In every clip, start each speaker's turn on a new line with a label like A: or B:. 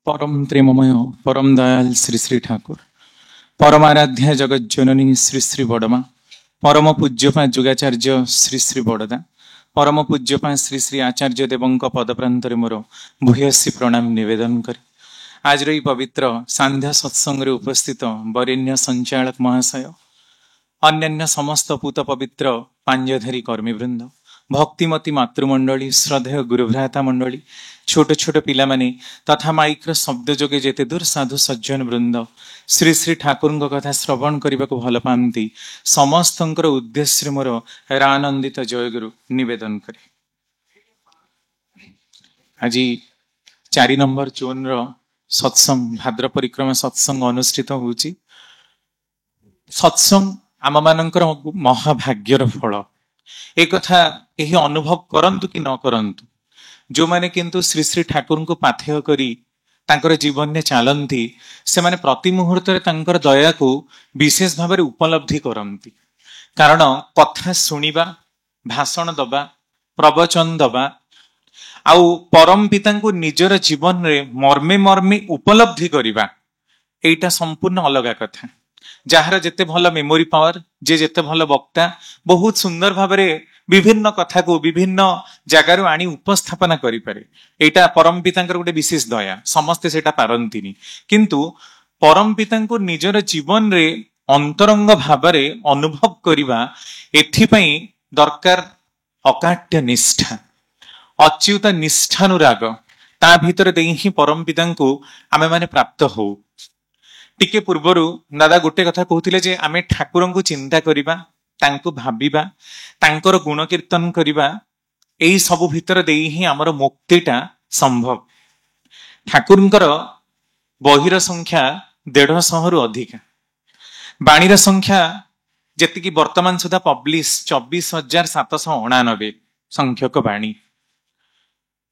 A: परम प्रेममय परम दयाल श्री श्री ठाकुर परमाराध्या जगत जननी श्री श्री बड़मा परम पूज्यपा जुगाचार्य श्री श्री बड़दा परम पूज्यपा श्री श्री आचार्य देवंक पदप्रांतरे मोर भूयसी प्रणाम निवेदन करी आज रही पवित्र सांध्या सत्संग उपस्थित वरेण्य संचालक महाशय अन्यान्य समस्त पूत पवित्र पांजधारी कर्मीवृंद भक्तिमती मातृमंडली श्रद्धेय गुरुभ्राता मंडली छोट छोट पिला माने तथा माइक्र शब्द जोगे जेते दूर साधु सज्जन वृंद श्री श्री ठाकुर कथा श्रवण करने को भल पाती समस्त उद्देश्य मोर रानंदित जयगुरु निवेदन करे। आज 4 नंबर जोन रो सत्संग भाद्र परिक्रमा सत्संग अनुष्ठित होउची। सत्संग आम मानकर महाभाग्यर फल एक कथा यही अनुभव करंतु कि न करंतु जो माने किंतु श्री श्री ठाकुर को पाथेय करी तांकर जीवन में चलती से माने प्रति मुहूर्त तांकर दया को विशेष भाव उपलब्धि करती। कारण कथा शुणिबा भाषण दबा प्रवचन दबा आउ परम पिता को निजर जीवन रे मर्मे मर्मे उपलब्धि करिबा एटा संपूर्ण अलग कथा। जार जेते भल मेमोरी पावर जे जेते भल वक्ता बहुत सुंदर भावरे विभिन्न कथा को विभिन्न जगार आनी उपस्थापना करि पारे एटा परम पितांकर गोटे विशेष दया समस्ते सेटा पारंतिनी किंतु परम पिता को निजर जीवन रे अंतरंग भावरे अनुभव करिबा एथि पई दरकार अकाट्य निष्ठा अच्युत निष्ठानुराग ता भीतर देई ही परम पिता को आमे माने प्राप्त हो। टिके पूर्वरु दादा गोटे कथा कहउथिले जे आमे ठाकुर को चिंता करिबा तांको भाबिबा तांकर गुण कीर्तन करिबा एई सब भीतर देई ही हमर मुक्तिटा संभव। ठाकुरंकर बहिर संख्या 150 रु अधिक बाणीर संख्या जेतिकी वर्तमान सुधा पब्लिश 24,799 संख्यक बाणी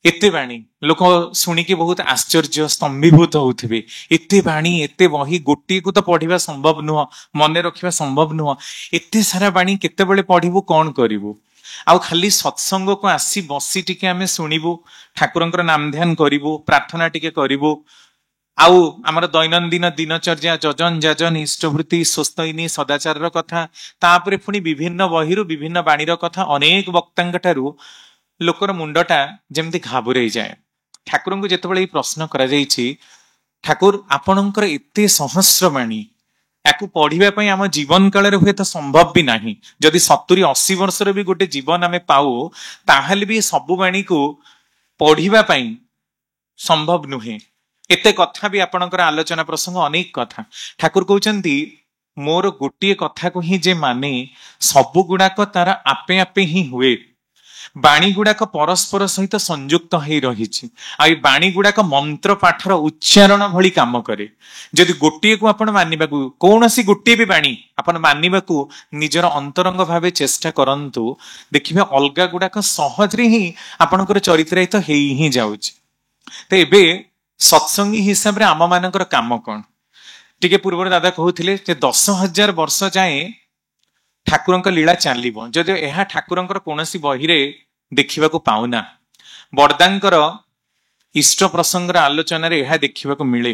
A: एते बाणी लोक शुणिकी बहुत आश्चर्य स्तंभीभूत होउथिबे एते बाणी एते बही गोटी को तो पढ़िबा संभव नुह मने रखिबा संभव नुह एते सारा बाणी केते बेले पढ़िबू कोन करिवू आउ खाली सत्संग को आसी बसी टिके आमे सुनिबू ठाकुरंकर नाम ध्यान करिवू प्रार्थना टिके करिवू आउ हमर दैनंदिन दिनचर्या जजन जाजन इष्टवृत्ति स्वस्तैनी सदाचार कथा तापरे पुनी विभिन्न बहिरु विभिन्न बाणीर कथा अनेक वक्तांक ठारू लोकर मुंडटा जेमती घाबुरे जाए। ठाकुर को जिते प्रश्न करा जायछि ठाकुर आपणकर एते सहस्र बाणी याकू पढ़िबा आम जीवन काल हुए तो संभव भी नहीं जदि 70-80 वर्ष भी गोटे जीवन आमे पाऊ ताहले भी सबु बाणी को पढ़िबा संभव नुहे एते कथा भी आपणकर आलोचना प्रसंग अनेक कथा ठाकुर कहउचंती मोर गोटे कथा को ही जे माने सबु गुडाक तार आपे आपे ही हुए बाणी गुड़ाक परस्पर सहित संयुक्त हो रही बाणी गुड़ाक मंत्र पाठर उच्चारण भली काम करे जदि गोटे को आपण मानिबा कौन सी गोटे भी बाणी आपण मानिबा निजर अंतरंग भावे चेष्टा करंतु देखिबा अलगा गुड़ाक सहज रे ही आपणकर चरित्रायित हेई ही जाउछि। तो एबे सत्संगी हिसाब रे आम मानकर काम कोन टिके पूर्व दादा कहउथिले जे 10,000 वर्ष जाए ठाकुरंक लीला चलिबो जदि एहा ठाकुरंकर कोनोसी बहिरे देखिबा को पाउना बड़दांकर इष्ट प्रसंगर आलोचना रे एहा देखिबा को मिले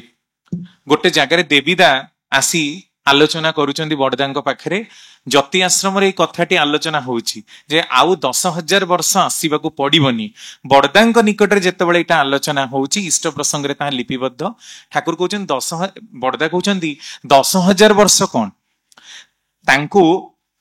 A: गोटे जगार देवीदा आसी आलोचना करूचंदी बड़दांक पाखरे जति आश्रम रे कथाटी आलोचना होउची जे आउ 10,000 वर्ष आसीबा को पड़िबनी बड़दांक निकट रे जेतेबेले एटा आलोचना होउची इष्ट प्रसंग रे ता लिपिबद्ध ठाकुर कहउचन 10 बड़दा कहउचंदी 10,000 वर्ष कोन तांको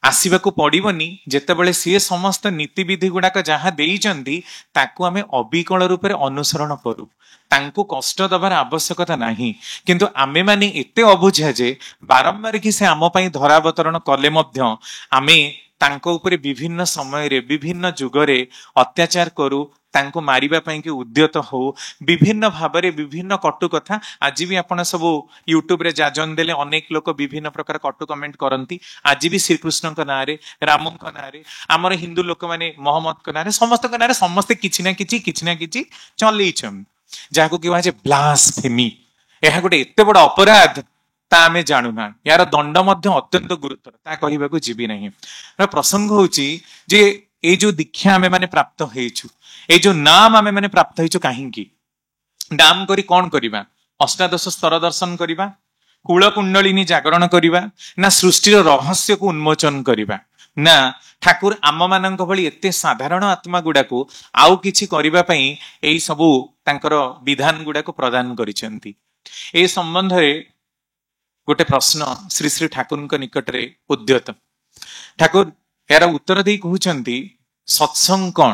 A: आसीबाकू पड़िबनी जेतेबेले सी समस्त नीति विधि गुड़ाक जहाँ देइचंदी ताकू आमे अविकल रूप से अनुसरण करू तांको कष्ट दबार आवश्यकता नहीं किंतु आमे माने एते अबुझा जे बारंबार कि से आम पई धरावतरण कले मध्य आमे तांको उपरे विभिन्न समय रे विभिन्न जुगरे अत्याचार करू तांको मारिबा पई कि उद्यत हो विभिन्न भाबरे विभिन्न कटु कथा आज भी आपण सब यूट्यूब रे जाजन देले अनेक लोक विभिन्न प्रकार कटु कमेंट करंती आज भी श्रीकृष्ण का नारे राम का नारे आमर हिंदू लोक माने मोहम्मद का नारे समस्त का नारे समस्त किछि ना किछि चलैछम जाको किवा जे ब्लास्फेमी एहा गोटे एते बड़ अपराध ता आमे जानू ना यार दंड मध्य अत्यंत गुरुतर ता कहिबा को जीवी नहीं प्रसंग होची जे ए जो दीक्षा आमे माने प्राप्त हेछु ए जो नाम आमे माने प्राप्त हेछु काहेकि नाम करी कौन करिबा ଅଷ୍ଟାଦଶ ସ୍ତର ଦର୍ଶନ କରିବା, କୂଳ କୁଣ୍ଡଳିନୀ ଜାଗରଣ କରିବା, ନା ସୃଷ୍ଟିର ରହସ୍ୟକୁ ଉନ୍ମୋଚନ କରିବା, ନା ଠାକୁର ଆମମାନଙ୍କ ଭଳି ଏତେ ସାଧାରଣ ଆତ୍ମା ଗୁଡାକୁ ଆଉ କିଛି କରିବା ପାଇଁ ଏଇ ସବୁ ତାଙ୍କର ବିଧାନ ଗୁଡାକୁ ପ୍ରଦାନ କରିଛନ୍ତି। ଏ ସମ୍ବନ୍ଧରେ ଗୋଟେ ପ୍ରଶ୍ନ ଶ୍ରୀ ଶ୍ରୀ ଠାକୁରଙ୍କ ନିକଟରେ ଉଦ୍ୟତ। ଠାକୁର ଏହାର ଉତ୍ତର ଦେଇ କହୁଛନ୍ତି, ସତ୍ସଙ୍ଗ କଣ?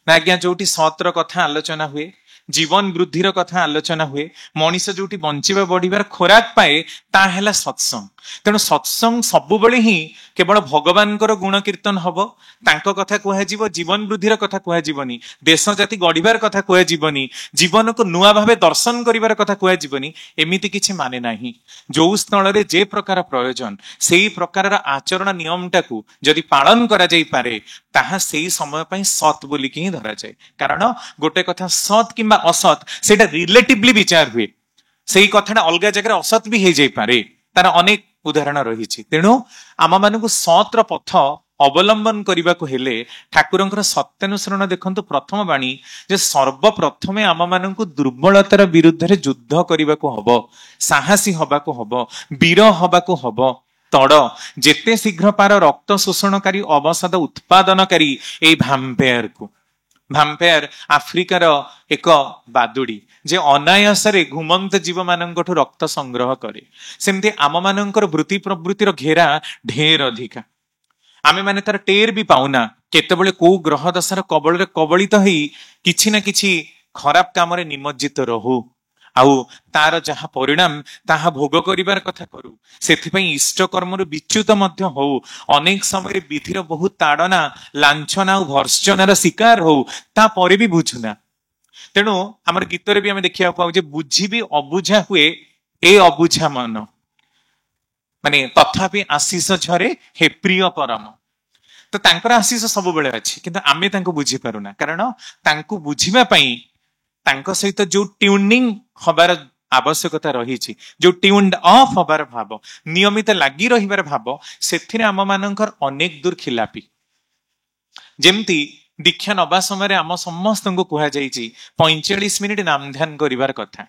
A: ନା ଆଜ୍ଞା, ଯୋଉଠି ସତ୍ର କଥା ଆଲୋଚନା ହୁଏ, ଜୀବନ ବୃଦ୍ଧିର କଥା ଆଲୋଚନା ହୁଏ, ମଣିଷ ଯୋଉଠି ବଞ୍ଚିବା ବଢିବାର ଖୋରାକ ପାଏ, ତାହା ହେଲା ସତ୍ସଙ୍ଗ। ତେଣୁ ସତ୍ସଙ୍ଗ ସବୁବେଳେ ହିଁ କେବଳ ଭଗବାନଙ୍କର ଗୁଣ କୀର୍ତ୍ତନ ହବ, ତାଙ୍କ କଥା କୁହାଯିବ, ଜୀବନ ବୃଦ୍ଧିର କଥା କୁହାଯିବନି, ଦେଶ ଜାତି ଗଢିବାର କଥା କୁହାଯିବନି, ଜୀବନକୁ ନୂଆ ଭାବେ ଦର୍ଶନ କରିବାର କଥା କୁହାଯିବନି, ଏମିତି କିଛି ମାନେ ନାହିଁ। ଯୋଉ ସ୍ଥଳରେ ଯେ ପ୍ରକାର ପ୍ରୟୋଜନ, ସେଇ ପ୍ରକାରର ଆଚରଣ ନିୟମଟାକୁ ଯଦି ପାଳନ କରାଯାଇପାରେ, ତାହା ସେଇ ସମୟ ପାଇଁ ସତ୍ ବୋଲିକି ହିଁ ଧରାଯାଏ। କାରଣ ଗୋଟେ କଥା ସତ୍ କିମ୍ବା ଅସତ୍ ସେଇଟା ରିଲେଟିଭଲି ବିଚାର ହୁଏ, ସେଇ କଥାଟା ଅଲଗା ଜାଗାରେ ଅସତ୍ ବି ହେଇଯାଇପାରେ, ତାର ଅନେକ ଉଦାହରଣ ରହିଛି। ତେଣୁ ଆମମାନଙ୍କୁ ସତ୍ର ପଥ ଅବଲମ୍ବନ କରିବାକୁ ହେଲେ ଠାକୁରଙ୍କର ସତ୍ୟାନୁସରଣ ଦେଖନ୍ତୁ। ପ୍ରଥମ ବାଣୀ ଯେ ସର୍ବପ୍ରଥମେ ଆମମାନଙ୍କୁ ଦୁର୍ବଳତାର ବିରୁଦ୍ଧରେ ଯୁଦ୍ଧ କରିବାକୁ ହବ, ସାହସୀ ହବାକୁ ହବ, ବୀର ହବାକୁ ହବ। ତଡ଼ ଯେତେ ଶୀଘ୍ର ପାର ରକ୍ତ ଶୋଷଣକାରୀ ଅବସାଦ ଉତ୍ପାଦନକାରୀ ଏଇ ଭାମ୍ପାୟାର ଆଫ୍ରିକାର ଏକ ବାଦୁଡି, ଯେ ଅନାୟାସରେ ଘୁମନ୍ତ ଜୀବ ମାନଙ୍କଠୁ ରକ୍ତ ସଂଗ୍ରହ କରେ। ସେମିତି ଆମମାନଙ୍କର ବୃତ୍ତି ପ୍ରବୃତ୍ତିର ଘେରା ଢେର ଅଧିକା, ଆମେ ମାନେ ତାର ଟେର ବି ପାଉନା। କେତେବେଳେ କୋଉ ଗ୍ରହ ଦଶାର କବଳରେ କବଳିତ ହେଇ କିଛି ନା କିଛି ଖରାପ କାମରେ ନିମଜ୍ଜିତ ରହୁ, ଆଉ ତାର ଯାହା ପରିଣାମ ତାହା ଭୋଗ କରିବାର କଥା କରୁ। ସେଥିପାଇଁ ଇଷ୍ଟ କର୍ମରୁ ବିଚ୍ୟୁତ ମଧ୍ୟ ହଉ, ଅନେକ ସମୟରେ ବିଧିର ବହୁତ ତାଡନା, ଲାଞ୍ଛନା ଆଉ ଭର୍ସନାର ଶିକାର ହଉ, ତାପରେ ବି ବୁଝୁନା। ତେଣୁ ଆମର ଗୀତରେ ବି ଆମେ ଦେଖିବାକୁ ପାଉ ଯେ ବୁଝିବି ଅବୁଝା ହୁଏ ଏ ଅବୁଝା ମନ, ମାନେ ତଥାପି ଆଶିଷ ଝରେ ହେ ପ୍ରିୟ ପରମ। ତ ତାଙ୍କର ଆଶିଷ ସବୁବେଳେ ଅଛି, କିନ୍ତୁ ଆମେ ତାଙ୍କୁ ବୁଝିପାରୁନା। କାରଣ ତାଙ୍କୁ ବୁଝିବା ପାଇଁ ତାଙ୍କ ସହିତ ଯୋଉ ଟ୍ୟୁନିଂ ହବାର ଆବଶ୍ୟକତା ରହିଛି, ଯୋଉ ଟ୍ୟୁନ୍ଡ ଅଫ୍ ହବାର ଭାବ, ନିୟମିତ ଲାଗି ରହିବାର ଭାବ, ସେଥିରେ ଆମ ମାନଙ୍କର ଅନେକ ଦୂର ଖିଲାପି। ଯେମିତି ଦୀକ୍ଷା ନବା ସମୟରେ ଆମ ସମସ୍ତଙ୍କୁ କୁହାଯାଇଛି 45 ମିନିଟ ନାମ ଧ୍ୟାନ କରିବାର କଥା।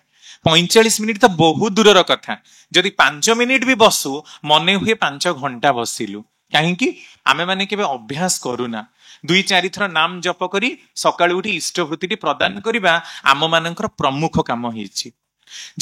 A: 45 ମିନିଟ ତ ବହୁତ ଦୂରର କଥା। ଯଦି 5 ମିନିଟ ବି ବସୁ, ମନେ ହୁଏ 5 ଘଣ୍ଟା ବସିଲୁ। କାହିଁକି? ଆମେ ମାନେ କେବେ ଅଭ୍ୟାସ କରୁନା। 2-4 ଥର ନାମ ଜପ କରି ସକାଳୁ ଉଠି ଇଷ୍ଟଭୃତିଟି ପ୍ରଦାନ କରିବା ଆମ ମାନଙ୍କର ପ୍ରମୁଖ କାମ ହେଇଛି।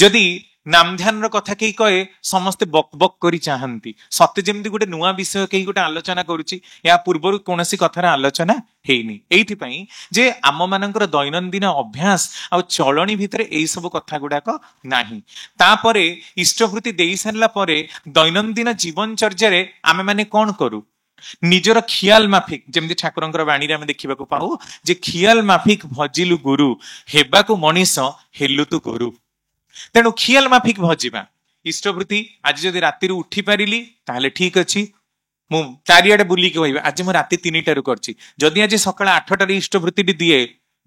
A: ଯଦି ନାମ ଧ୍ୟାନର କଥା କେହି କହେ, ସମସ୍ତେ ବକ୍ ବକ୍ କରି ଚାହାନ୍ତି, ସତେ ଯେମିତି ଗୋଟେ ନୂଆ ବିଷୟ କେହି ଗୋଟେ ଆଲୋଚନା କରୁଛି, ଏହା ପୂର୍ବରୁ କୌଣସି କଥାର ଆଲୋଚନା ହେଇନି। ଏଇଥିପାଇଁ ଯେ ଆମ ମାନଙ୍କର ଦୈନନ୍ଦିନ ଅଭ୍ୟାସ ଆଉ ଚଳଣି ଭିତରେ ଏଇ ସବୁ କଥା ଗୁଡାକ ନାହିଁ। ତାପରେ ଇଷ୍ଟଭୃତି ଦେଇ ସାରିଲା ପରେ ଦୈନନ୍ଦିନ ଜୀବନଚର୍ଯ୍ୟାରେ ଆମେ ମାନେ କଣ କରୁ? ନିଜର ଖିଆଲ ମାଫିକ, ଯେମିତି ଠାକୁରଙ୍କର ବାଣୀରେ ଆମେ ଦେଖିବାକୁ ପାଉ ଯେ ଖିଆଲ ମାଫିକ ଭଜିଲୁ ଗୁରୁ, ହେବାକୁ ମଣିଷ ହେଲୁ ତୁ ଗୁରୁ। ତେଣୁ ଖିଆଲ ମାଫିକ ଭଜିବା। ଇଷ୍ଟଭୃତି ଆଜି ଯଦି ରାତିରୁ ଉଠି ପାରିଲି ତାହେଲେ ଠିକ ଅଛି, ମୁଁ ଚାରିଆଡେ ବୁଲିକି କହିବି ଆଜି ମୁଁ ରାତି 3ଟାରୁ କରିଛି। ଯଦି ଆଜି ସକାଳ 8ଟାରେ ଇଷ୍ଟଭୃତିଟି ଦିଏ,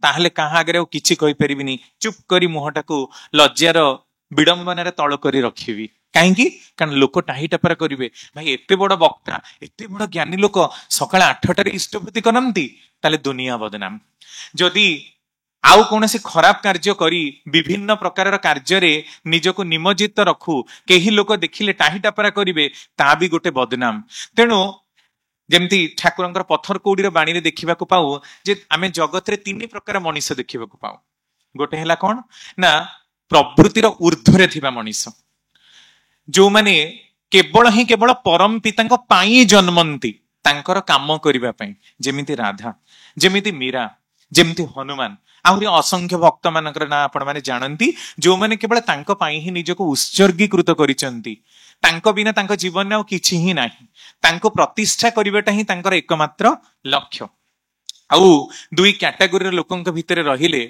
A: ତାହେଲେ କାହା ଆଗରେ ଆଉ କିଛି କହିପାରିବିନି, ଚୁପ୍ କରି ମୁହଁଟାକୁ ଲଜ୍ଜାର ବିଡମ୍ବନାରେ ତଳ କରି ରଖିବି। କାହିଁକି? କାରଣ ଲୋକ ଟାହି ଟପରା କରିବେ, ଭାଇ ଏତେ ବଡ ବକ୍ତା, ଏତେ ବଡ ଜ୍ଞାନୀ ଲୋକ ସକାଳ 8ଟାରେ ଇଷ୍ଟଭୃତି କରନ୍ତି, ତାହେଲେ ଦୁନିଆ ବଦନାମ। ଯଦି ଆଉ କୌଣସି ଖରାପ କାର୍ଯ୍ୟ କରି ବିଭିନ୍ନ ପ୍ରକାରର କାର୍ଯ୍ୟରେ ନିଜକୁ ନିମଜ୍ଜିତ ରଖୁ, କେହି ଲୋକ ଦେଖିଲେ ଟାହି ଟପରା କରିବେ, ତାହା ବି ଗୋଟେ ବଦନାମ। ତେଣୁ ଯେମିତି ଠାକୁରଙ୍କର ପଥର କଉଡିର ବାଣୀରେ ଦେଖିବାକୁ ପାଉ ଯେ ଆମେ ଜଗତରେ 3 ପ୍ରକାର ମଣିଷ ଦେଖିବାକୁ ପାଉ। ଗୋଟେ ହେଲା କଣ ନା ପ୍ରବୃତ୍ତିର ଉର୍ଦ୍ଧ୍ୱରେ ଥିବା ମଣିଷ, ଯୋଉମାନେ କେବଳ ପରମ ପିତାଙ୍କ ପାଇଁ ଜନ୍ମନ୍ତି, ତାଙ୍କର କାମ କରିବା ପାଇଁ। ଯେମିତି ରାଧା, ଯେମିତି ମୀରା, ଯେମିତି ହନୁମାନ, ଆହୁରି ଅସଂଖ୍ୟ ଭକ୍ତ ମାନଙ୍କର ନାଁ ଆପଣ ମାନେ ଜାଣନ୍ତି, ଯୋଉମାନେ କେବଳ ତାଙ୍କ ପାଇଁ ହିଁ ନିଜକୁ ଉତ୍ସର୍ଗୀକୃତ କରିଛନ୍ତି। ତାଙ୍କ ବିନା ତାଙ୍କ ଜୀବନରେ ଆଉ କିଛି ହିଁ ନାହିଁ, ତାଙ୍କୁ ପ୍ରତିଷ୍ଠା କରିବାଟା ହିଁ ତାଙ୍କର ଏକମାତ୍ର ଲକ୍ଷ୍ୟ। ଆଉ 2 କ୍ୟାଟାଗୋରୀର ଲୋକଙ୍କ ଭିତରେ ରହିଲେ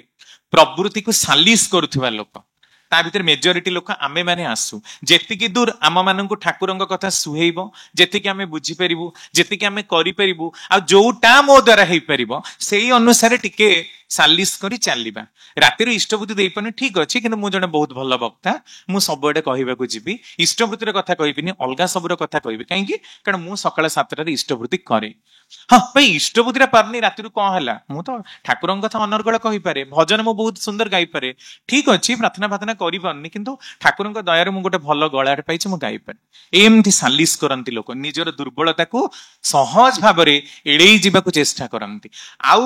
A: ପ୍ରବୃତ୍ତିକୁ ସାଲିସ କରୁଥିବା ଲୋକ, ତା ଭିତରେ ମେଜରିଟି ଲୋକ ଆମେ ମାନେ ଆସୁ। ଯେତିକି ଦୂର ଆମ ମାନଙ୍କୁ ଠାକୁରଙ୍କ କଥା ସୁହେଇବ, ଯେତିକି ଆମେ ବୁଝିପାରିବୁ, ଯେତିକି ଆମେ କରିପାରିବୁ, ଆଉ ଯୋଉଟା ମୋ ଦ୍ୱାରା ହେଇପାରିବ ସେଇ ଅନୁସାରେ ଟିକେ ସାଲିସ କରି ଚାଲିବା। ରାତିରେ ଇଷ୍ଟଭୃତି ଦେଇପାରୁନି ଠିକ ଅଛି, କିନ୍ତୁ ମୁଁ ଜଣେ ବହୁତ ଭଲ ବକ୍ତା, ମୁଁ ସବୁଆଡେ କହିବାକୁ ଯିବି, ଇଷ୍ଟଭୃତିର କଥା କହିବିନି, ଅଲଗା ସବୁର କଥା କହିବି। କାହିଁକି? କାରଣ ମୁଁ ସକାଳ 7ଟାରେ ଇଷ୍ଟଭୃତି କରେ। ହଁ ଭାଇ ଇଷ୍ଟବୁଦ୍ଧିଟା ପାରୁନି ରାତିରୁ କଣ ହେଲା, ମୁଁ ତ ଠାକୁରଙ୍କ କଥା ଅନର୍ଗଳ କହିପାରେ, ଭଜନ ମୁଁ ବହୁତ ସୁନ୍ଦର ଗାଇପାରେ, ଠିକ ଅଛି, ପ୍ରାର୍ଥନା ପ୍ରାର୍ଥନା କରିପାରୁନି, କିନ୍ତୁ ଠାକୁରଙ୍କ ଦୟାରୁ ମୁଁ ଗୋଟେ ଭଲ ଗଳାରେ ପାଇଛି, ମୁଁ ଗାଇପାରେ। ଏମିତି ସାଲିସ କରନ୍ତି ଲୋକ, ନିଜର ଦୁର୍ବଳତାକୁ ସହଜ ଭାବରେ ଏଡେଇ ଯିବାକୁ ଚେଷ୍ଟା କରନ୍ତି। ଆଉ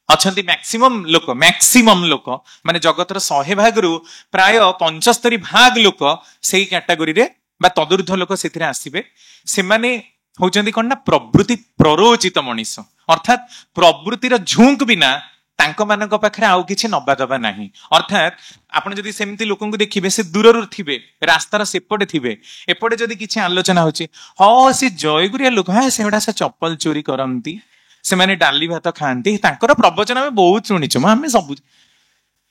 A: ଅଛନ୍ତି ମ୍ୟାକ୍ସିମମ୍ ଲୋକ ମାନେ ଜଗତର 100 ଭାଗରୁ ପ୍ରାୟ 75 ଭାଗ ଲୋକ ସେଇ କ୍ୟାଟାଗୋରୀରେ ବା ତଦୁର୍ଦ୍ଧ୍ୱ ଲୋକ ସେଥିରେ ଆସିବେ। ସେମାନେ ହଉଛନ୍ତି କଣ ନା ପ୍ରବୃତ୍ତି ପ୍ରରୋଚିତ ମଣିଷ, ଅର୍ଥାତ୍ ପ୍ରବୃତ୍ତିର ଝୁଙ୍କ ବିନା ତାଙ୍କ ମାନଙ୍କ ପାଖରେ ଆଉ କିଛି ନବା ଦବା ନାହିଁ। ଅର୍ଥାତ୍ ଆପଣ ଯଦି ସେମିତି ଲୋକଙ୍କୁ ଦେଖିବେ, ସେ ଦୂରରୁ ଥିବେ, ରାସ୍ତାର ସେପଟେ ଥିବେ, ଏପଟେ ଯଦି କିଛି ଆଲୋଚନା ହଉଛି, ହଁ ସେ ଜୟଗୁରିଆ ଲୋକ, ହଁ ସେଗୁଡା ସେ ଚପଲ ଚୋରି କରନ୍ତି, ସେମାନେ ଡାଲି ଭାତ ଖାଆନ୍ତି, ତାଙ୍କର ପ୍ରବଚନ ଆମେ ବହୁତ ଶୁଣିଛୁ, ଆମେ ସବୁ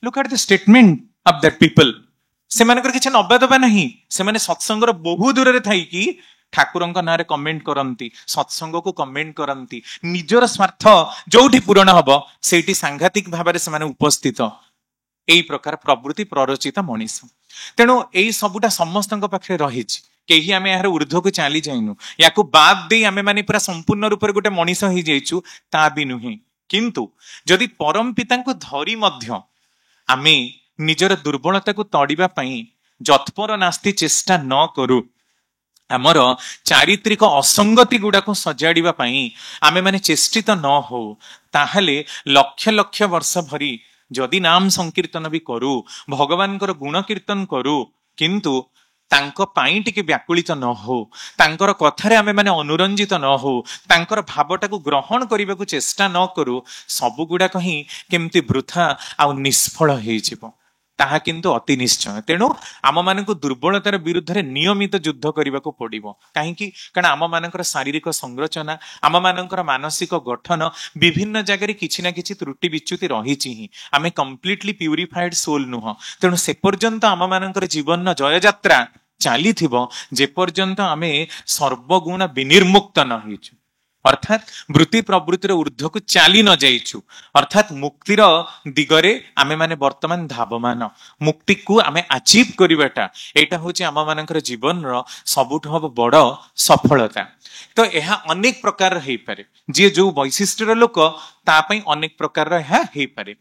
A: look at the statement of that people. ସେମାନଙ୍କର କିଛି ନବା ଦବା ନାହିଁ, ସେମାନେ ସତ୍ସଙ୍ଗର ବହୁ ଦୂରରେ ଥାଇକି ଠାକୁରଙ୍କ ନାଁରେ କମେଣ୍ଟ କରନ୍ତି, ସତ୍ସଙ୍ଗକୁ କମେଣ୍ଟ କରନ୍ତି, ନିଜର ସ୍ୱାର୍ଥ ଯୋଉଠି ପୂରଣ ହବ ସେଇଠି ସାଂଘାତିକ ଭାବରେ ସେମାନେ ଉପସ୍ଥିତ। ଏଇ ପ୍ରକାର ପ୍ରବୃତ୍ତି ପ୍ରରୋଚିତ ମଣିଷ। ତେଣୁ ଏଇ ସବୁଟା ସମସ୍ତଙ୍କ ପାଖରେ ରହିଛି, କେହି ଆମେ ଏହାର ଊର୍ଦ୍ଧ୍ୱକୁ ଚାଲି ଯାଇନୁ, ୟାକୁ ବାଦ ଦେଇ ଆମେ ମାନେ ପୁରା ସମ୍ପୂର୍ଣ୍ଣ ରୂପରେ ଗୋଟେ ମଣିଷ ହେଇଯାଇଛୁ, ତା ବି ନୁହେଁ। କିନ୍ତୁ ଯଦି ପରମ ପିତାଙ୍କୁ ଧରି ମଧ୍ୟ ଆମେ ନିଜର ଦୁର୍ବଳତାକୁ ତଡ଼ିବା ପାଇଁ ଯତ୍ପର ନାସ୍ତି ଚେଷ୍ଟା ନ କରୁ, ଆମର ଚାରିତ୍ରିକ ଅସଙ୍ଗତି ଗୁଡାକୁ ସଜାଡିବା ପାଇଁ ଆମେ ମାନେ ଚେଷ୍ଟିତ ନ ହଉ, ତାହେଲେ ଲକ୍ଷ ଲକ୍ଷ ବର୍ଷ ଭରି ଯଦି ନାମ ସଂକୀର୍ତ୍ତନ ବି କରୁ, ଭଗବାନଙ୍କର ଗୁଣ କୀର୍ତ୍ତନ କରୁ, କିନ୍ତୁ ତାଙ୍କ ପାଇଁ ଟିକେ ବ୍ୟାକୁଳିତ ନ ହଉ, ତାଙ୍କର କଥାରେ ଆମେ ମାନେ ଅନୁରଞ୍ଜିତ ନ ହଉ, ତାଙ୍କର ଭାବଟାକୁ ଗ୍ରହଣ କରିବାକୁ ଚେଷ୍ଟା ନ କରୁ, ସବୁଗୁଡାକ ହିଁ କେମିତି ବୃଥା ଆଉ ନିଷ୍ଫଳ ହେଇଯିବ, ତାହା କିନ୍ତୁ ଅତି ନିଶ୍ଚୟ। ତେଣୁ ଆମମାନଙ୍କୁ ଦୁର୍ବଳତାର ବିରୁଦ୍ଧରେ ନିୟମିତ ଯୁଦ୍ଧ କରିବାକୁ ପଡିବ। କାହିଁକି? କାରଣ ଆମମାନଙ୍କର ଶାରୀରିକ ସଂରଚନା, ଆମମାନଙ୍କର ମାନସିକ ଗଠନ ବିଭିନ୍ନ ଜାଗାରେ କିଛି ନା କିଛି ତ୍ରୁଟି ବିଚ୍ୟୁତି ରହିଛି ହିଁ। ଆମେ କମ୍ପ୍ଲିଟଲି ପ୍ୟୁରିଫାଏଡ ସୋଲ ନୁହଁ। ତେଣୁ ସେ ପର୍ଯ୍ୟନ୍ତ ଆମମାନଙ୍କର ଜୀବନର ଜୟଯାତ୍ରା ଚାଲିଥିବ ଯେପର୍ଯ୍ୟନ୍ତ ଆମେ ସର୍ବଗୁଣ ବିନିର୍ମୁକ୍ତ ନ ହେଇଛୁ, ଅର୍ଥାତ୍ ବୃତ୍ତି ପ୍ରବୃତ୍ତିର ଊର୍ଦ୍ଧ୍ୱକୁ ଚାଲି ନ ଯାଇଛୁ, ଅର୍ଥାତ୍ ମୁକ୍ତିର ଦିଗରେ ଆମେ ମାନେ ବର୍ତ୍ତମାନ ଧାବମାନ। ମୁକ୍ତିକୁ ଆମେ ଆଚିଭ କରିବାଟା, ଏଇଟା ହଉଛି ଆମ ମାନଙ୍କର ଜୀବନର ସବୁଠୁ ବଡ ସଫଳତା। ତ ଏହା ଅନେକ ପ୍ରକାରର ହେଇପାରେ, ଯିଏ ଯୋଉ ବୈଶିଷ୍ଟ୍ୟର ଲୋକ ତା ପାଇଁ ଅନେକ ପ୍ରକାରର ଏହା ହେଇପାରେ।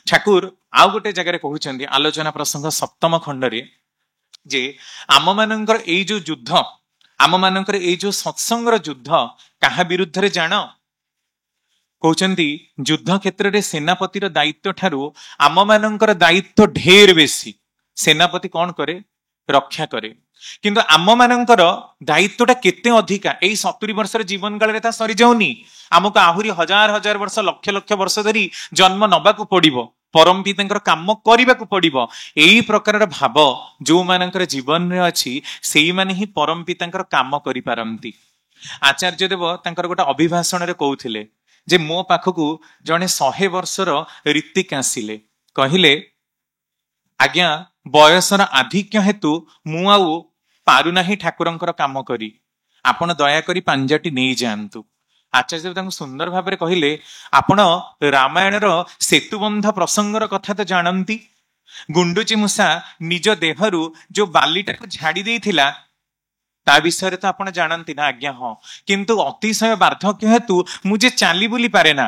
A: ଠାକୁର ଆଉ ଗୋଟେ ଜାଗାରେ କହୁଛନ୍ତି, ଆଲୋଚନା ପ୍ରସଙ୍ଗ 7ମ ଖଣ୍ଡରେ, ଯେ ଆମ ମାନଙ୍କର ଏଇ ଯୋଉ ଯୁଦ୍ଧ, ଆମ ମାନଙ୍କର ଏଇ ଯୋଉ ସତ୍ସଙ୍ଗର ଯୁଦ୍ଧ କାହା ବିରୁଦ୍ଧରେ ଜାଣ? କହୁଛନ୍ତି ଯୁଦ୍ଧ କ୍ଷେତ୍ରରେ ସେନାପତିର ଦାୟିତ୍ୱ ଠାରୁ ଆମ ମାନଙ୍କର ଦାୟିତ୍ୱ ଢେର ବେଶୀ। ସେନାପତି କଣ କରେ? ରକ୍ଷା କରେ। କିନ୍ତୁ ଆମ ମାନଙ୍କର ଦାୟିତ୍ୱଟା କେତେ ଅଧିକା? ଏଇ 70 ବର୍ଷର ଜୀବନ କାଳରେ ତା ସରିଯାଉନି, ଆମକୁ ଆହୁରି ହଜାର ହଜାର ବର୍ଷ, ଲକ୍ଷ ଲକ୍ଷ ବର୍ଷ ଧରି ଜନ୍ମ ନବାକୁ ପଡିବ, ପରମ ପିତାଙ୍କର କାମ କରିବାକୁ ପଡିବ। ଏଇ ପ୍ରକାରର ଭାବ ଯୋଉମାନଙ୍କର ଜୀବନରେ ଅଛି, ସେଇମାନେ ହିଁ ପରମ ପିତାଙ୍କର କାମ କରିପାରନ୍ତି। ଆଚାର୍ଯ୍ୟ ଦେବ ତାଙ୍କର ଗୋଟେ ଅଭିଭାଷଣରେ କହୁଥିଲେ ଯେ, ମୋ ପାଖକୁ ଜଣେ 100 ବର୍ଷର ଋତିକ ଆସିଲେ, କହିଲେ, ଆଜ୍ଞା ବୟସର ଆଧିକ୍ୟ ହେତୁ ମୁଁ ଆଉ ପାରୁନାହିଁ ଠାକୁରଙ୍କର କାମ କରି, ଆପଣ ଦୟାକରି ପାଞ୍ଜାଟି ନେଇଯାଆନ୍ତୁ। ଆଚାର୍ଯ୍ୟ ତାଙ୍କୁ ସୁନ୍ଦର ଭାବରେ କହିଲେ, ଆପଣ ରାମାୟଣର ସେତୁବନ୍ଧ ପ୍ରସଙ୍ଗର କଥା ତ ଜାଣନ୍ତି? ଗୁଣ୍ଡୁଚି ମୂଷା ନିଜ ଦେହରୁ ଯୋଉ ବାଲିଟାକୁ ଝାଡି ଦେଇଥିଲା, ତା ବିଷୟରେ ତ ଆପଣ ଜାଣନ୍ତି ନା? ଆଜ୍ଞା ହଁ। କିନ୍ତୁ ଅତିଶୟ ବାର୍ଦ୍ଧକ୍ୟ ହେତୁ ମୁଁ ଯେ ଚାଲି ବୁଲି ପାରେ ନା।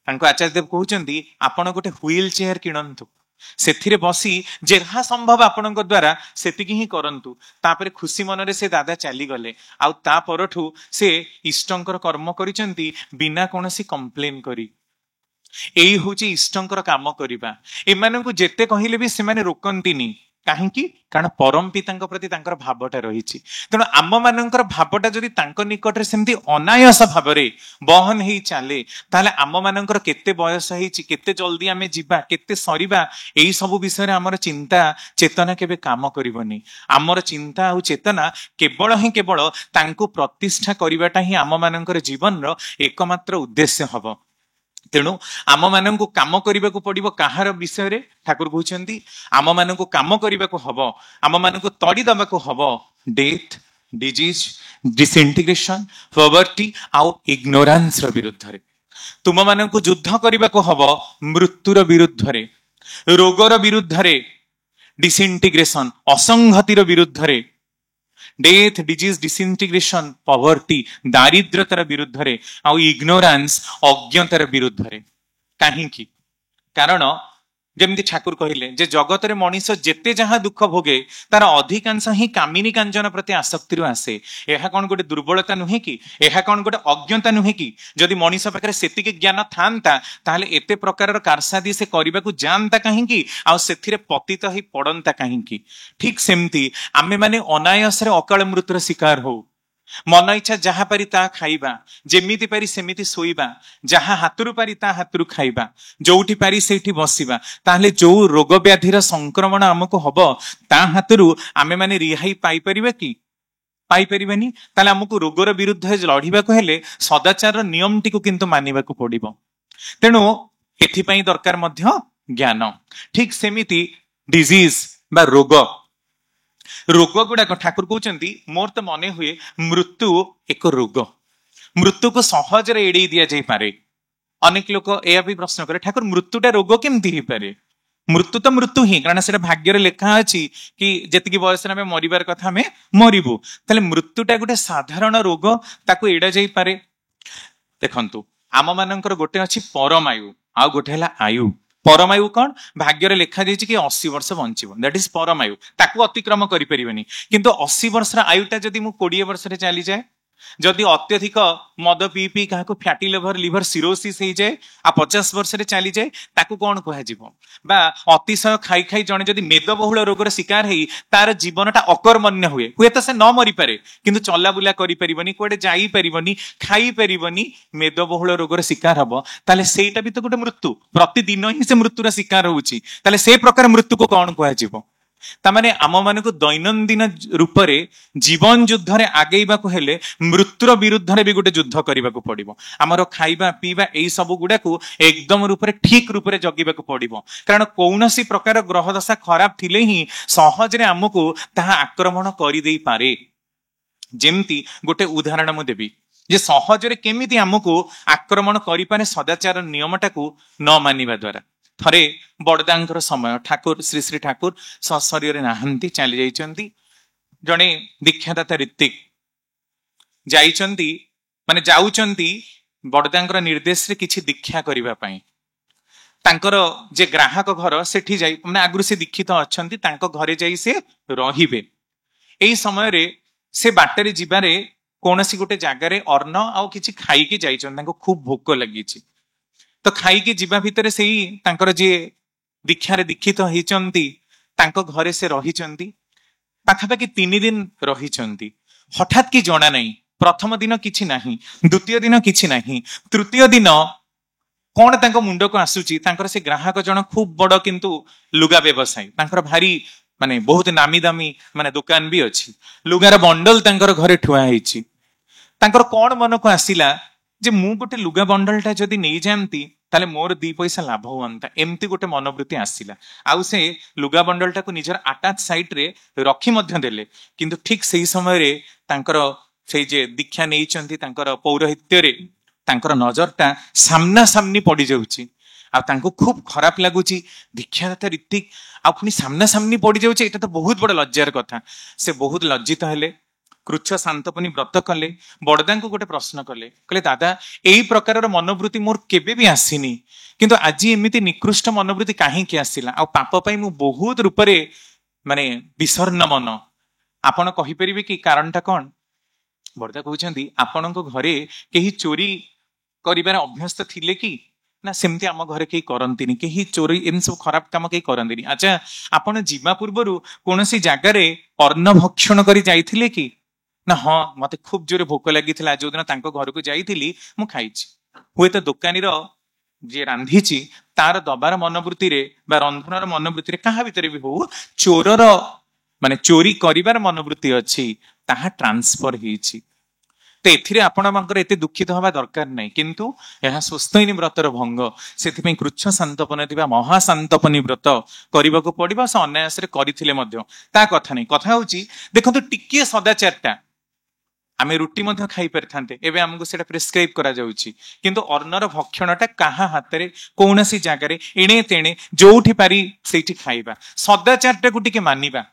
A: ତାଙ୍କୁ ଆଚାର୍ଯ୍ୟ ଦେବ କହୁଛନ୍ତି, ଆପଣ ଗୋଟେ ହୁଇଲ ଚେୟାର କିଣନ୍ତୁ, ସେଥିରେ ବସି ଯାହା ସମ୍ଭବ ଆପଣଙ୍କ ଦ୍ୱାରା ସେତିକି ହିଁ କରନ୍ତୁ। ତାପରେ ଖୁସି ମନରେ ସେ ଦାଦା ଚାଲିଗଲେ, ଆଉ ତା ପରଠୁ ସେ ଇଷ୍ଟଙ୍କର କର୍ମ କରିଛନ୍ତି ବିନା କୌଣସି କମ୍ପ୍ଲେନ କରି। ଏଇ ହଉଛି ଇଷ୍ଟଙ୍କର କାମ କରିବା। ଏମାନଙ୍କୁ ଯେତେ କହିଲେ ବି ସେମାନେ ରୋକନ୍ତିନି। କାହିଁକି? କାରଣ ପରମ ପିତାଙ୍କ ପ୍ରତି ତାଙ୍କର ଭାବଟା ରହିଛି। ତେଣୁ ଆମ ମାନଙ୍କର ଭାବଟା ଯଦି ତାଙ୍କ ନିକଟରେ ସେମିତି ଅନାୟାସ ଭାବରେ ବହନ ହେଇ ଚାଲେ, ତାହେଲେ ଆମ ମାନଙ୍କର କେତେ ବୟସ ହେଇଛି, କେତେ ଜଲ୍ଦି ଆମେ ଯିବା, କେତେ ସରିବା, ଏଇ ସବୁ ବିଷୟରେ ଆମର ଚିନ୍ତା ଚେତନା କେବେ କାମ କରିବନି। ଆମର ଚିନ୍ତା ଆଉ ଚେତନା କେବଳ ତାଙ୍କୁ ପ୍ରତିଷ୍ଠା କରିବାଟା ହିଁ ଆମ ମାନଙ୍କର ଜୀବନର ଏକମାତ୍ର ଉଦ୍ଦେଶ୍ୟ ହବ। ତେଣୁ ଆମ ମାନଙ୍କୁ କାମ କରିବାକୁ ପଡିବ। କାହାର ବିଷୟରେ? ଠାକୁର କହୁଛନ୍ତି ଆମ ମାନଙ୍କୁ କାମ କରିବାକୁ ହବ, ଆମ ମାନଙ୍କୁ ତଡ଼ି ଦେବାକୁ ହବ ଡେଥ୍, ଡିଜିଜ୍, ଡିସଇଣ୍ଟିଗ୍ରେସନ, ପଭର୍ଟି ଆଉ ଇଗ୍ନୋରାନ୍ସର ବିରୁଦ୍ଧରେ। ତୁମ ମାନଙ୍କୁ ଯୁଦ୍ଧ କରିବାକୁ ହବ ମୃତ୍ୟୁର ବିରୁଦ୍ଧରେ, ରୋଗର ବିରୁଦ୍ଧରେ, ଡିସଇଣ୍ଟିଗ୍ରେସନ ଅସଂହତିର ବିରୁଦ୍ଧରେ, डेथ डिजीज डिसइंटीग्रेशन पॉवर्टी दारिद्र्यतार विरुद्ध रे आ इग्नोरेंस अज्ञतार विरुद्ध रे काहेकि कारण जमी ठाकुर कहले जे जगत रे मनीष जेते जहाँ दुख भोगे तार अधिकांश ही कामिनी कांचन प्रति आसक्ति आसे। यह कौन गोटे दुर्बलता नुहे कि यह कौन गोटे अज्ञता नुहे कि जदि मनीष पाखे सेतिक ज्ञान थांता ताहले एते प्रकार कारसादी से करने को जानता कहीं आ से पतित ही पड़ता कहीं। ठीक सेमती आमे माने अनायास अकाल मृत्युर शिकार हो मन इच्छा जहाँ पारी ता खाइबा जेमिति पारी सेमिति सोइबा जहाँ हाथरू पारी ता हाथरू खाइबा जोठी पारी सेठी बसिबा ताहले जो रोग व्याधिर संक्रमण आमको हब ता हाथरू आमे माने रिहाई पाई परिबा कि पाई परिबानी। ताहले आमको रोगर विरुद्ध लड़िबा को हेले सदाचार नियम टिको किंतु मानिबा को पड़िबो। तेणु एथिपाई दरकार मध्य ज्ञान। ठीक सेमिति डिजीज बा रोग रोग गुड़ाक ठाकुर कहते मोर तो मन हुए मृत्यु एक रोग मृत्यु को सहज एड़े दि जाई पारे। अनेक लोक यह भी प्रश्न करे ठाकुर मृत्युटा रोग केमती हो पारे। मृत्यु तो मृत्यु ही कारण से भाग्य लिखा अच्छी कि जी बयस मरबार कथा आम मरबू ताले मृत्युटा गोटे साधारण रोग ताकू एड़ा जाई पारे। देखंतु आम मानकर गोटे अच्छी परमायु आ गोटे है आयु। परमायु कौन भाग्य लिखा जाइए कि 80 वर्ष बंचो दैट इज परमायु ताकू अतिक्रम करें किंतु 80 वर्ष आयुटा जदि मु 20 वर्ष चली जाए जदि अत्यधिक मद पी पी क्या फैटी लिवर सिरोसिस हो जाए आ 50 वर्ष चली जाए ताकू कौन कह अतिशय खाई खाई जड़े जदि मेदबहुल रोगर शिकार हो तार जीवनटा अकर्मण्य हुए हुए तो से न मरी पारे किंतु चला बुला करें कौटे जापरि खाई पारि मेदबहुल रोगर शिकार हम ताले सेटा भी तो गोटे मृत्यु प्रतिदिन ही से मृत्युर शिकार होउची ताले से प्रकार मृत्यु को कौन कह तामाने आम मान को दैनंदिन रूप से जीवन युद्ध रे आगेबा को हेले मृत्युर विरुद्ध रे भी गोटे युद्ध करने को पड़िबो। आमर खाइबा पीवा एई सब गुडा को एकदम रूप से ठीक रूप से जगिबा को पड़िबो कारण कौनसी प्रकार ग्रह दशा खराब थिले ही सहज रे हमको ताहा आक्रमण करि देई पारे। जेमती गोटे उदाहरण मु देबी जे सहज रे केमिति हमको आक्रमण करि पारे सदाचार नियमटा को न मानिबा द्वारा। थरे बड़दांकर समय ठाकुर श्री श्री ठाकुर शरीर नाहंती चली जाइछंती जने दीक्षादाता ऋतिक जाइछंती माने जाउछंती बड़दांकर निर्देश रे किछि दीक्षा करिबा पई तांकर जे ग्राहक घर सेठी जाई माने आगुर से दीक्षित अछंती तांको घरे जाई से रहिबे। एई समय रे से बाटरे जिबारे कोनसी गोटे जागा रे अन्न आ किछि खाई के जाइछन तांको खूब भोक लागिछि तो खाई के जीवा भितर से तांकर जे दीक्षारे दीक्षित होइचंती तांको घरे से रहिचंती पाखापाखि 3 दिन रहिचंती। हठात कि जणा नहीं प्रथम दिन किछि नाही द्वितीय दिन किछि नाही तृतीय दिन कौन तांको मुंड को आसुची तांकर से ग्राहक जन खूब बड़ किंतु लुगा व्यवसायी तांकर भारी माने बहुत नामी दामी माने दुकान भी अछि लुगार बंडल तांकर घरे ठुआ ହେଇछि तांकर कौन मन को आसिला जे मु गोटे लुगा बंडलटा जदि नहीं जामती ताले मोर 2 पैसा लाभ हुआ एमती गोटे मनोवृत्ति आसिला आउ से लुगा बंडलटा को निजर अटैच साइड रे रखी मध्य देले किंतु ठीक सही समय रे तांकर से जे दीक्षा नहीं तांकर पौरोहित्य रे तांकर नजरटा सामना सामनी पड़ी जाउची आ तांको खूब खराब लगुची दीक्षादाता ऋतिक आ पुनी सामना सामनी पड़ी जाउची एटा तो बहुत बड़ लज्जार कथा। से बहुत लज्जित हेले कृच्छ शांतपनी व्रत कले बड़दा को गोटे प्रश्न कले कहले दादा एई प्रकार मनोवृत्ति मोर केबे भी आसीनी किंतु आज एमिति निकृष्ट मनोवृत्ति काहेकि आसिला आ पाप पई मु बहुत रूप रे माने विसर्ण मन आपण कहि परिबे कि कारणटा कोन। बड़दा कहउछंती आपणको घरे केही चोरी करिबार अभ्यस्त थिले कि ना सेमती आम घरे कहीं करंतिनी कहीं चोरी इन सब खराब काम कहीं करंतिनी। अच्छा आपण जीवा पूर्वरु कोनोसी जागारे अन्न भक्षण करी जाइथिले कि ना हाँ मते खूब जोरे भोक लगी जो दिन तांको घर को जाइथिली मु खाइछि हुए तो दुकानी जे रांधीची तार दबार मनोवृत्ति रे बा रंधनर मनोवृत्ति रे कहा भितर भी हो चोरर माने चोरी करिवार मनोवृत्ति अछि ताहा ट्रांसफर हिछि तो एथिरे आपणमानकर एते दुखित हवा दरकार नहीं किंतु यह सुस्थैनी व्रतर भंग से कृच्छ शांतपन थिबा महाशांतपनी व्रत करबा को पड़िबा से अनायास रे करिथिले मध्य ता कथा नहीं कथा होची देखंतु टिके सदाचारटा आमे रुटी मध्य खाई परिथांते एबे हमको सेटा प्रिस्क्राइब करा जाउची किंतु अर्णर भक्षणटा काहा हातरे कोनसी जागारे एणे तेणे जोठी पारी सेठी खाइबा सदाचारटा को टिके मानिबा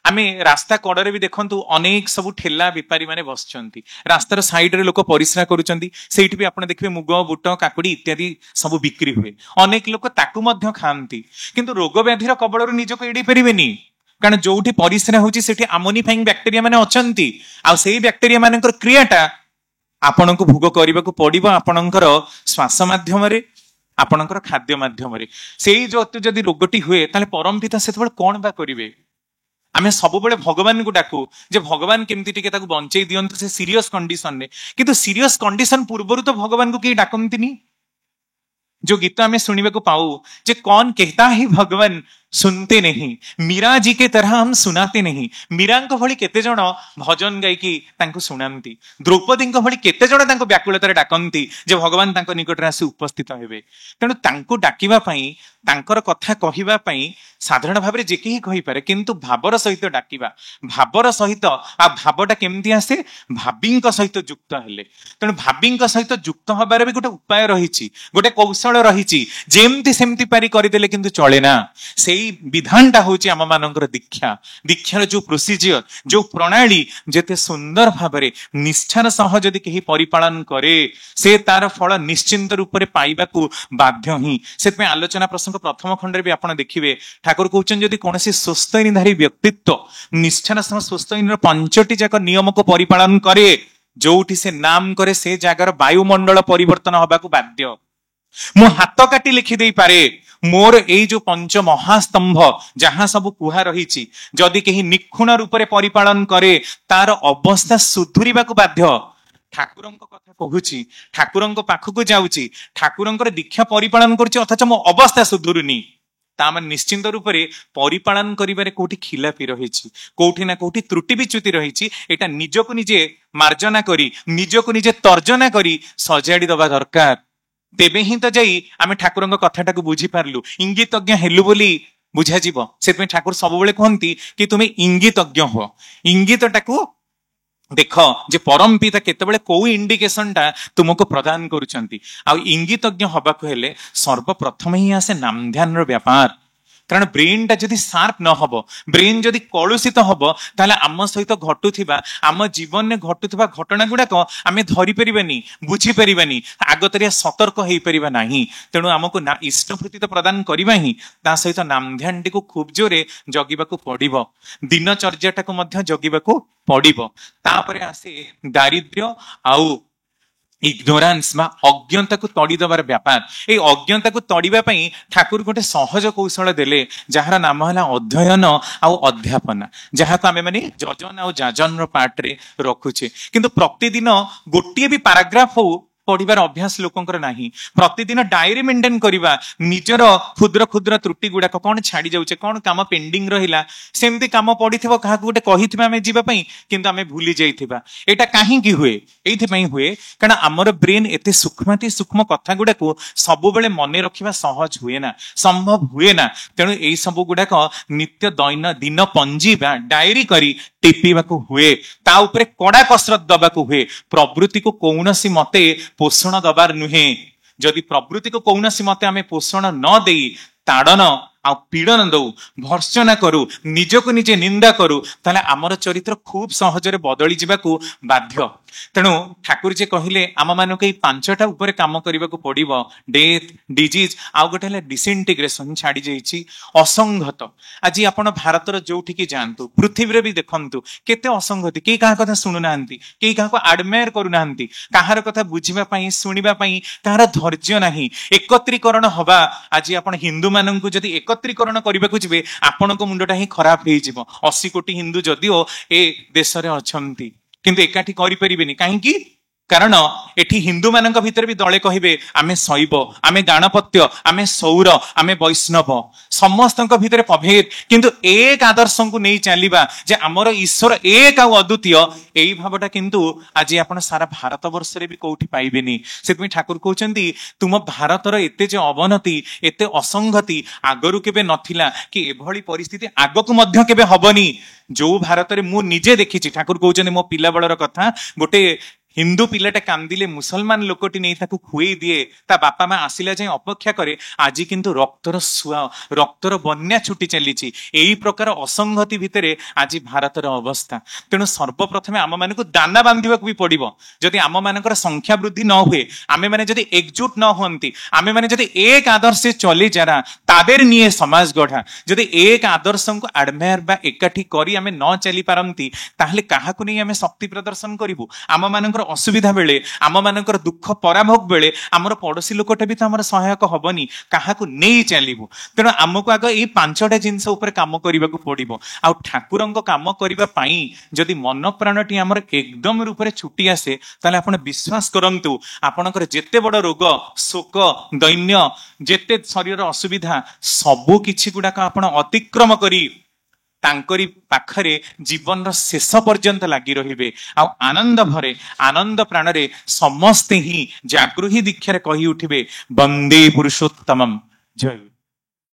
A: आमे रास्ता कड़े भी देखु अनेक सब ठेला बेपारी माने बसचंती रास्तार साइड रे लोक परिश्रा करूचंती सेठी भी आपण देखिबे मुग बुट काकुड़ी इत्यादि सब बिक्री हुए अनेक लोक ताकू मध्य खाआंती किंतु रोग व्याधिर कबळरू निजको एडी परिबेनी कारण जोठी परिश्रा होची सेठी अमोनिफाइंग बैक्टेरिया माने अचंती आ सेही बैक्टेरिया मानकर क्रियाटा आपनको भोग करबाकू पड़िबो आपणकर श्वास माध्यम रे आपणकर खाद्य माध्यम रे सेही जो जदि रोगटी हुए ताले परम पिता सेतबेले कोन बा करिवे आमे सब बेले भगवान को डाकू जे भगवान केमती टिके ताकू बंचेई दियंतु से सीरियस कंडीशन रे किंतु सीरियस कंडीशन पूर्वरु तो भगवान को के डाकंतिनी जो गीत हमें सुनने को पाऊ जे कौन कहता है भगवान सुनते नहीं मीरा जी के तरह हम सुनाते नहीं मीरा भली केते जण भजन गायकी तांको सुनांती द्रौपदी भली केते जण तांको व्याकुलतारे डाकंती जे भगवान तांको निकट आसी उपस्थित हेबे तेणु तांको डाकिबा पई तांकर कथा कहिबा पई साधारण भाव जे केही कहि पारे किंतु भावर सहित डाकिबा भावर सहित आ भावटा केमती आसे भाबींक सहित युक्त हेले तेणु भाबींक सहित युक्त हबार भी गोटे उपाय रहिछि गोटे कौशल रहिछि जेमती सेमती पारी करिदेले किंतु चले ना सेही विधानटा होची आम मानकर दीक्षा दीक्षार जो प्रोसीजर जो प्रणाली जेते सुंदर भावरे निष्ठार सह जदि केही परिपालन करे से तार फल निश्चिंत रूप से पाइबाकू बाध्य ही से आलोचना प्रसंग प्रथम खंड भी आपण देखिबे ठाकुर कहउछन जदि कोनोसी स्वस्थैनधारी व्यक्तित्व निष्ठार सह स्वस्थैनर पंचटी जाक नियम को परिपालन करे जोठी से नाम करे से जागर वायुमंडल परिवर्तन हबाकू बाध्य मो हाथ काटी लिखि देई पारे मोर एई जो पंच महास्तंभ जहां सब कुहा रही जदि केही निखुण रूप से परिपालन करे तार अवस्था सुधुरिबाकू बाध्य ठाकुरंक कथा कहूची ठाकुरंक पाखकू जाउची ठाकुरंकर दीक्षा परिपालन करूची अथच मो अवस्था सुधुरुनी ताम निश्चिंत रूप से परिपालन करिबारे कोठी खिलापी रहिछि कोठी ना कोठी त्रुटि विच्युति रहिछि एटा निजको निजे मार्जना करी निजको निजे तर्जना करी सजाड़ी दबा दरकार तेबे ही तो जाई आमे ठाकुरंक कथाटाकू बुझी पारलु इंगितज्ञ हेलु बोली बुझा जीव से ठाकुर सब बेले कहती कि तुम इंगितज्ञ हो इंगितटाकू देख जे परम पिता केतेबेले को इंडिकेशन टा तुमको प्रदान करूचंती आ इंगितज्ञ हबाकू हेले सर्वप्रथम ही आसे नाम ध्यान रो व्यापार कारण ब्रेन टा जदि शार्प न हबो ब्रेन जदि कलुषित हबो ताले आम सहित घटुथिबा आम जीवन में घटुथिबा घटना गुडाक आमे धरि परिबानी बुझी परिबानी आगतरिया सतर्क हेई परिबा नाही तेणु आमको ना इष्टभूति तो प्रदान करिबा ही ता सहित नाम ध्यान टी को खूब जोरे जगिबाकू पड़िबो दिनचर्याटा को मध्य जगिबाकू पड़िबो तापरे आसे दारिद्र्य आउ इग्नोरांस बा अज्ञता को तड़ीदबार व्यापार ए अज्ञता को तड़ीबा पई ठाकुर गोटे सहज कौशल देले जहार नाम है अध्ययन आउ अध्यापना जहाँ को आमे माने जजन आउ जाजन रो पार्ट रे रखुचे किंतु प्रतिदिन गोटे भी पैराग्राफ हो पढ़िबार अभ्यास लोकंकर नाही प्रतिदिन डायरी मेंटेन करिबा निजर क्षुद्र क्षुद्र त्रुटि गुडाक कोन छाडी जाउचे कोन काम पेंडिंग रहिला सेमती काम पड़िथिबो काहा गोटे कहिथिबा आमे जीवा पई किंतु आमे भूली जाइथिबा एटा काहे की हुए एथि पई हुए कारण हमर ब्रेन एते सूक्ष्म कथा गुडाक सब बेले मने रखिबा सहज हुए ना संभव हुए ना तेणु एई सब गुडाक नित्य दैन दिन पंजी बा डायरी करी टिपिबाकू हुए ता उपरे कड़ा कसरत दबाकू हुए प्रवृत्ति को कौनसी मते पोषण दबार नुहे जदि प्रवृत्ति को कौनसी मते आमे पोषण न देई ताड़न आ पीड़न दौ भर्सना करू निजको निजे निंदा करू ताले आमर चरित्र खूब सहजरे बदली जिबाकू बाध्य तेणु ठाकुर जे कहिले आम मानक एई पांचटा ऊपर काम करबाकू पड़िबो डेथ डिजीज आ गोटे हला डिसइंटीग्रेशन छाडी जाईची असंगत आज आपण भारतर जोठी की जानतु पृथ्वी रे भी देखंतु केते असंगति के कहा कथा सुनु नाहंती के कहा को एडमायर करू नाहंती कहार कथा बुझिबा पई सुनिबा पई कहार धैर्य नाही एकत्रीकरण हवा आज आपण हिंदू माननकु जदी एकत्रीकरण करबाकू जिवे आपणको मुंडटा ही खराब हेई जिवो 80 कोटी हिंदू जदिओ ए देश रे अछंती किंतु एकाठी करि परिबेनी काहेकि कारण एठी हिंदू मानक भितर भी दले कहिबे आमे शैव आमे गणपत्य आमे सौर आमे वैष्णव समस्तक भितर प्रभेद किंतु एक आदर्श को नहीं चलिबा जे हमर ईश्वर एक आ अद्वितीय एई भावटा किंतु आज आपण सारा भारत वर्ष रे भी कोठी पाइबेनी सेतमी ठाकुर कहउचंती तुम भारतर एते जे अवनति एते असंगति आगरु केबे नथिला कि एभली परिस्थिति आगकु मध्य केबे हबनी जो भारत रे मु निजे देखिछि ठाकुर कहउचंती मो पिला बळर कथा गोटे ହିନ୍ଦୁ ପିଲାଟା କାନ୍ଦିଲେ ମୁସଲମାନ ଲୋକଟି ନେଇ ତାକୁ ଖୁଏଇ ଦିଏ, ତା ବାପା ମା ଆସିଲା ଯାଏଁ ଅପେକ୍ଷା କରେ। ଆଜି କିନ୍ତୁ ରକ୍ତର ସୁଆ, ରକ୍ତର ବନ୍ୟା ଛୁଟି ଚାଲିଛି। ଏଇ ପ୍ରକାର ଅସଂଗତି ଭିତରେ ଆଜି ଭାରତର ଅବସ୍ଥା। ତେଣୁ ସର୍ବପ୍ରଥମେ ଆମମାନଙ୍କୁ ଦାନା ବାନ୍ଧିବାକୁ ବି ପଡିବ। ଯଦି ଆମମାନଙ୍କର ସଂଖ୍ୟା ବୃଦ୍ଧି ନ ହୁଏ, ଆମେମାନେ ଯଦି ଏକଜୁଟ ନ ହୁଅନ୍ତି, ଆମେମାନେ ଯଦି ଏକ ଆଦର୍ଶେ ଚଲି ଯାରା ତାদের নিয়ে সমাজ গঢ়া, যদি এক আদর্শଙ୍କୁ আডমায়ার বা একাଠି କରି ଆମେ ନ ଚାଲି ପାରନ୍ତି, ତାହେଲେ କାହାକୁ ନେଇ ଆମେ ଶକ୍ତି ପ୍ରଦର୍ଶନ କରିବୁ? ଆମମାନଙ୍କର ଅସୁବିଧା ବେଳେ, ଆମମାନଙ୍କର ଦୁଃଖ ପରାଭୋଗ ବେଳେ ଆମର ପଡୋଶୀ ଲୋକଟା ବି ତ ଆମର ସହାୟକ ହବନି। କାହାକୁ ନେଇ ଚାଲିବୁ? ତେଣୁ ଆମକୁ ଆଗ ଏଇ 5ଟା ଜିନିଷ ଉପରେ କାମ କରିବାକୁ ପଡିବ। ଆଉ ଠାକୁରଙ୍କ କାମ କରିବା ପାଇଁ ଯଦି ମନ ପ୍ରାଣଟି ଆମର ଏକଦମ ରୂପରେ ଛୁଟି ଆସେ, ତାହେଲେ ଆପଣ ବିଶ୍ୱାସ କରନ୍ତୁ, ଆପଣଙ୍କର ଯେତେ ବଡ ରୋଗ, ଶୋକ, ଦୈନ୍ୟ, ଯେତେ ଶରୀରର ଅସୁବିଧା, ସବୁ କିଛି ଗୁଡାକ ଆପଣ ଅତିକ୍ରମ କରି ତାଙ୍କରି ପାଖରେ ଜୀବନର ଶେଷ ପର୍ଯ୍ୟନ୍ତ ଲାଗି ରହିବେ। ଆଉ ଆନନ୍ଦ ଭରେ, ଆନନ୍ଦ ପ୍ରାଣରେ ସମସ୍ତେ ହିଁ ଜାଗୃହି ଦୀକ୍ଷାରେ କହି ଉଠିବେ, ବନ୍ଦେ ପୁରୁଷୋତ୍ତମମ୍। ଜୟ